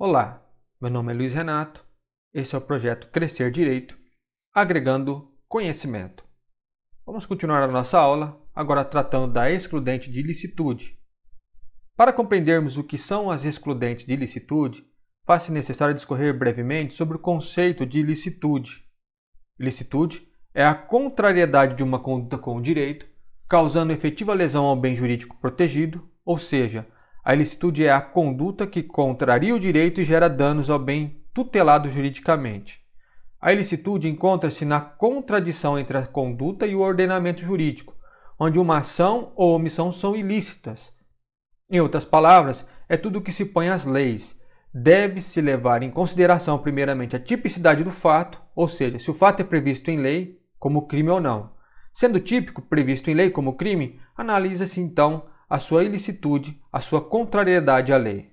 Olá, meu nome é Luiz Renato, esse é o projeto Crescer Direito, agregando conhecimento. Vamos continuar a nossa aula, agora tratando da excludente de ilicitude. Para compreendermos o que são as excludentes de ilicitude, faz-se necessário discorrer brevemente sobre o conceito de ilicitude. Ilicitude é a contrariedade de uma conduta com o direito, causando efetiva lesão ao bem jurídico protegido, ou seja, a ilicitude é a conduta que contraria o direito e gera danos ao bem tutelado juridicamente. A ilicitude encontra-se na contradição entre a conduta e o ordenamento jurídico, onde uma ação ou omissão são ilícitas. Em outras palavras, é tudo o que se põe às leis. Deve-se levar em consideração primeiramente a tipicidade do fato, ou seja, se o fato é previsto em lei como crime ou não. Sendo típico previsto em lei como crime, analisa-se então a sua ilicitude, a sua contrariedade à lei.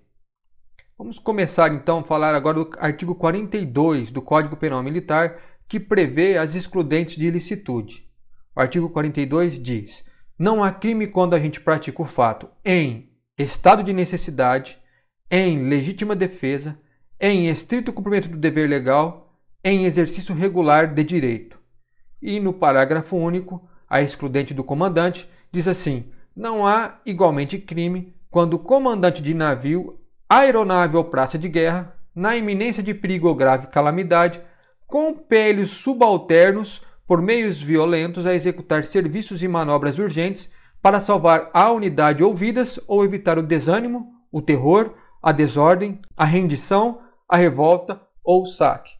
Vamos começar então a falar agora do artigo 42 do Código Penal Militar, que prevê as excludentes de ilicitude. O artigo 42 diz: não há crime quando a gente pratica o fato em estado de necessidade, em legítima defesa, em estrito cumprimento do dever legal, em exercício regular de direito. E no parágrafo único, a excludente do comandante diz assim: não há igualmente crime quando o comandante de navio, aeronave ou praça de guerra, na iminência de perigo ou grave calamidade, compele os subalternos, por meios violentos, a executar serviços e manobras urgentes para salvar a unidade ou vidas ou evitar o desânimo, o terror, a desordem, a rendição, a revolta ou o saque.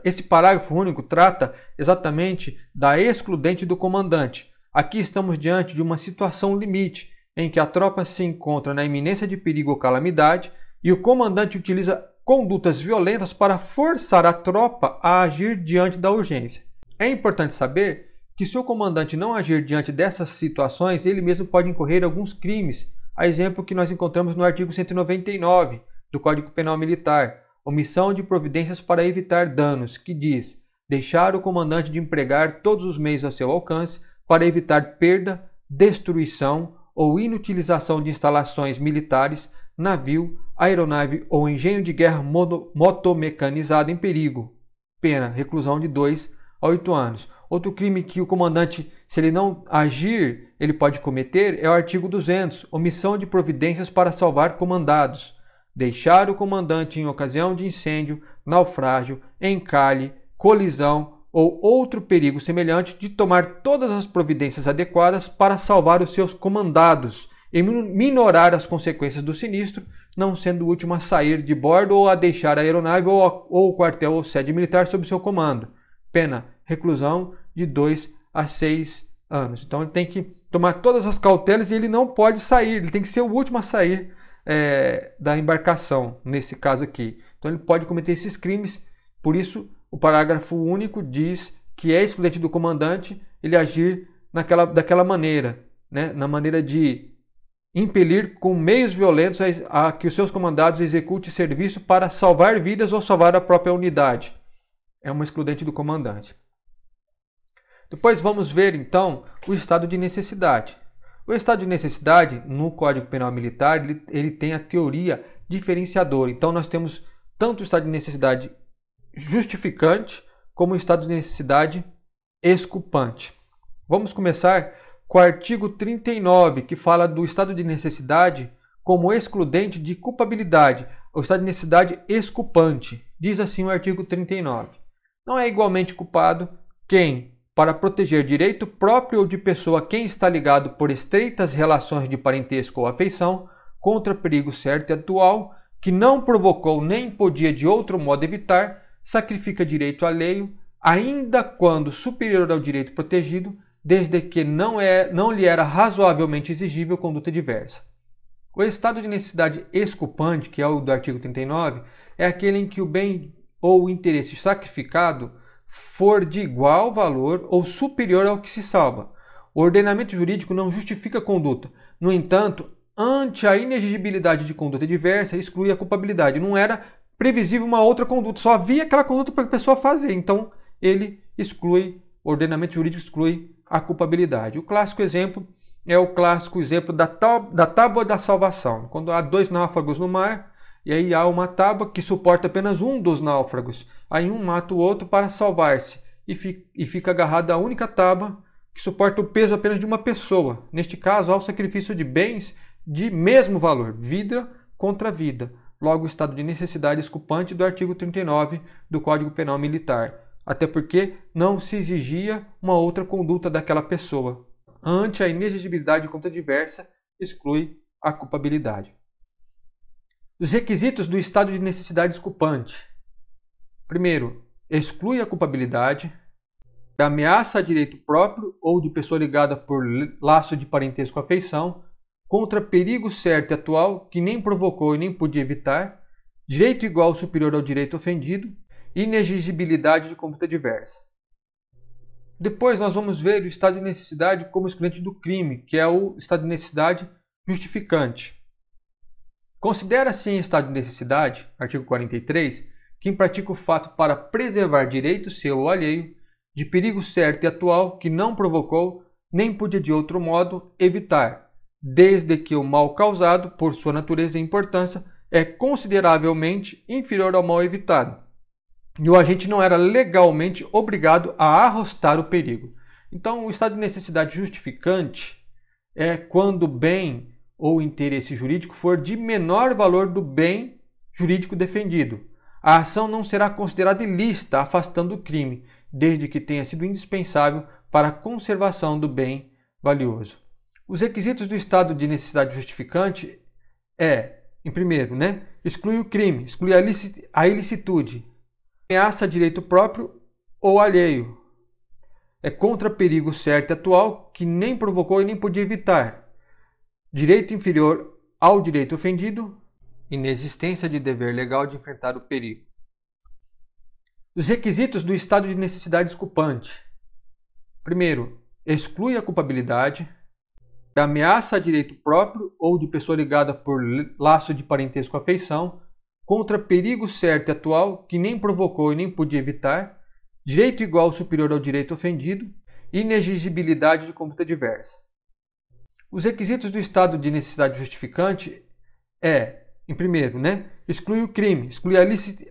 Esse parágrafo único trata exatamente da excludente do comandante. Aqui estamos diante de uma situação limite, em que a tropa se encontra na iminência de perigo ou calamidade e o comandante utiliza condutas violentas para forçar a tropa a agir diante da urgência. É importante saber que se o comandante não agir diante dessas situações, ele mesmo pode incorrer alguns crimes, a exemplo que nós encontramos no artigo 199 do Código Penal Militar, omissão de providências para evitar danos, que diz: deixar o comandante de empregar todos os meios a seu alcance para evitar perda, destruição ou inutilização de instalações militares, navio, aeronave ou engenho de guerra motomecanizado em perigo. Pena, reclusão de 2 a 8 anos. Outro crime que o comandante, se ele não agir, ele pode cometer é o artigo 200, omissão de providências para salvar comandados. Deixar o comandante em ocasião de incêndio, naufrágio, encalhe, colisão ou outro perigo semelhante de tomar todas as providências adequadas para salvar os seus comandados e minorar as consequências do sinistro, não sendo o último a sair de bordo ou a deixar a aeronave ou o quartel ou sede militar sob seu comando. Pena, reclusão de 2 a 6 anos. Então ele tem que tomar todas as cautelas e ele não pode sair, ele tem que ser o último a sair da embarcação, nesse caso aqui. Então ele pode cometer esses crimes, por isso o parágrafo único diz que é excludente do comandante ele agir daquela maneira, né? Na maneira de impelir com meios violentos a que os seus comandados executem serviço para salvar vidas ou salvar a própria unidade. É uma excludente do comandante. Depois vamos ver então o estado de necessidade. O estado de necessidade no Código Penal Militar ele tem a teoria diferenciadora. Então nós temos tanto o estado de necessidade justificante como o estado de necessidade exculpante. Vamos começar com o artigo 39, que fala do estado de necessidade como excludente de culpabilidade, o estado de necessidade exculpante. Diz assim o artigo 39. Não é igualmente culpado quem, para proteger direito próprio ou de pessoa a quem está ligado por estreitas relações de parentesco ou afeição, contra perigo certo e atual, que não provocou nem podia de outro modo evitar, sacrifica direito alheio, ainda quando superior ao direito protegido, desde que não lhe era razoavelmente exigível conduta diversa. O estado de necessidade exculpante, que é o do artigo 39, é aquele em que o bem ou o interesse sacrificado for de igual valor ou superior ao que se salva. O ordenamento jurídico não justifica a conduta. No entanto, ante a inexigibilidade de conduta diversa, exclui a culpabilidade. Não era previsível uma outra conduta, só havia aquela conduta para a pessoa fazer. Então, ele exclui, o ordenamento jurídico exclui a culpabilidade. O clássico exemplo é o clássico exemplo da tábua da salvação. Quando há 2 náufragos no mar E aí há uma tábua que suporta apenas um dos náufragos. Aí um mata o outro para salvar-se e fica agarrado à única tábua que suporta o peso apenas de uma pessoa. Neste caso, há o sacrifício de bens de mesmo valor, vida contra vida. Logo, o estado de necessidade desculpante do artigo 39 do Código Penal Militar. Até porque não se exigia uma outra conduta daquela pessoa. Ante a inexigibilidade de conduta diversa, exclui a culpabilidade. Os requisitos do estado de necessidade desculpante. Primeiro, exclui a culpabilidade, ameaça a direito próprio ou de pessoa ligada por laço de parentesco ou afeição, contra perigo certo e atual que nem provocou e nem podia evitar, direito igual ou superior ao direito ofendido, inexigibilidade de conduta diversa. Depois nós vamos ver o estado de necessidade como excludente do crime, que é o estado de necessidade justificante. Considera-se em estado de necessidade, artigo 43, quem pratica o fato para preservar direito seu ou alheio, de perigo certo e atual que não provocou, nem podia de outro modo evitar, desde que o mal causado, por sua natureza e importância, é consideravelmente inferior ao mal evitado, e o agente não era legalmente obrigado a arrostar o perigo. Então, o estado de necessidade justificante é quando o bem ou interesse jurídico for de menor valor do bem jurídico defendido. A ação não será considerada ilícita, afastando o crime, desde que tenha sido indispensável para a conservação do bem valioso. Os requisitos do estado de necessidade justificante em primeiro, exclui o crime, exclui a ilicitude, ameaça a direito próprio ou alheio, é contra perigo certo e atual que nem provocou e nem podia evitar, direito inferior ao direito ofendido, inexistência de dever legal de enfrentar o perigo. Os requisitos do estado de necessidade desculpante. Primeiro, exclui a culpabilidade, ameaça a direito próprio ou de pessoa ligada por laço de parentesco ou afeição, contra perigo certo e atual que nem provocou e nem podia evitar, direito igual ou superior ao direito ofendido, inexigibilidade de conduta diversa. Os requisitos do estado de necessidade justificante em primeiro, exclui o crime, exclui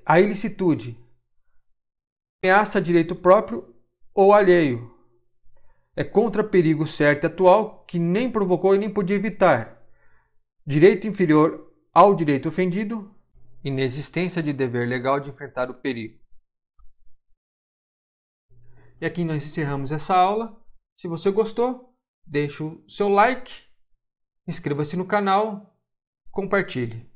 a ilicitude, ameaça a direito próprio ou alheio, é contra perigo certo e atual que nem provocou e nem podia evitar, direito inferior ao direito ofendido, inexistência de dever legal de enfrentar o perigo. E aqui nós encerramos essa aula. Se você gostou, deixe o seu like, inscreva-se no canal, compartilhe.